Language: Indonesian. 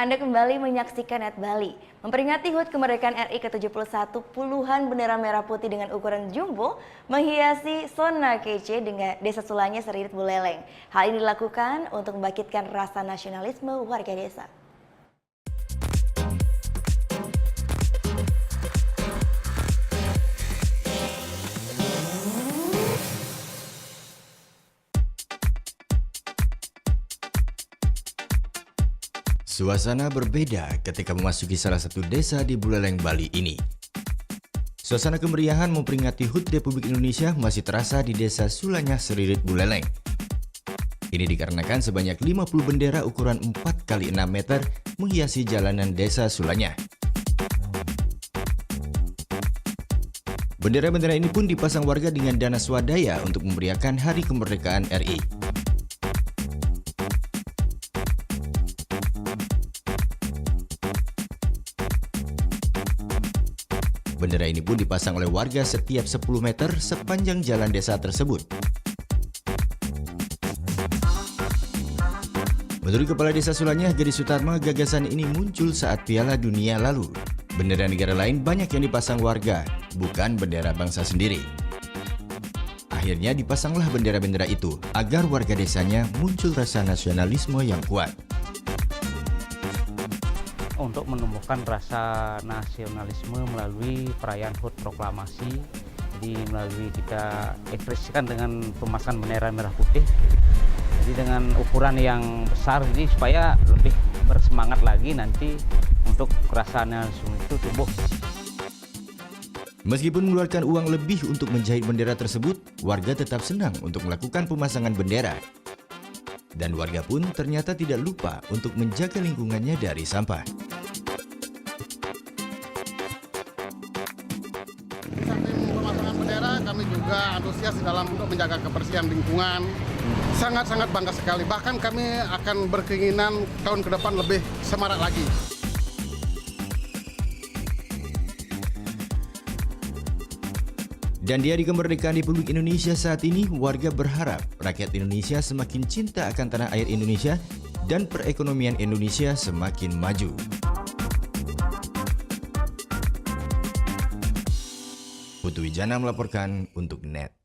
Anda kembali menyaksikan Net Bali. Memperingati HUT kemerdekaan RI ke-71, puluhan bendera merah putih dengan ukuran jumbo menghiasi zona kece dengan Desa Sulanya Seririt Buleleng. Hal ini dilakukan untuk membangkitkan rasa nasionalisme warga desa. Suasana berbeda ketika memasuki salah satu desa di Buleleng, Bali ini. Suasana kemeriahan memperingati HUT Republik Indonesia masih terasa di Desa Sulanya Seririt Buleleng. Ini dikarenakan sebanyak 50 bendera ukuran 4 x 6 meter menghiasi jalanan Desa Sulanya. Bendera-bendera ini pun dipasang warga dengan dana swadaya untuk memeriahkan Hari Kemerdekaan RI. Bendera ini pun dipasang oleh warga setiap 10 meter sepanjang jalan desa tersebut. Menurut Kepala Desa Sulanya, Gadis Sutarma, gagasan ini muncul saat Piala Dunia lalu. Bendera negara lain banyak yang dipasang warga, bukan bendera bangsa sendiri. Akhirnya dipasanglah bendera-bendera itu agar warga desanya muncul rasa nasionalisme yang kuat. Untuk menumbuhkan rasa nasionalisme melalui perayaan HUT proklamasi, jadi melalui kita ekspresikan dengan pemasangan bendera merah putih, jadi dengan ukuran yang besar, jadi supaya lebih bersemangat lagi nanti untuk rasa nasionalisme itu tumbuh. Meskipun mengeluarkan uang lebih untuk menjahit bendera tersebut, warga tetap senang untuk melakukan pemasangan bendera. Dan warga pun ternyata tidak lupa untuk menjaga lingkungannya dari sampah. Samping pemasangan bendera, kami juga antusias dalam untuk menjaga kebersihan lingkungan. Sangat-sangat bangga sekali. Bahkan kami akan berkeinginan tahun ke depan lebih semarak lagi. Dan di Hari Kemerdekaan Republik Indonesia saat ini, warga berharap rakyat Indonesia semakin cinta akan tanah air Indonesia dan perekonomian Indonesia semakin maju. Putu Wijana melaporkan untuk NET.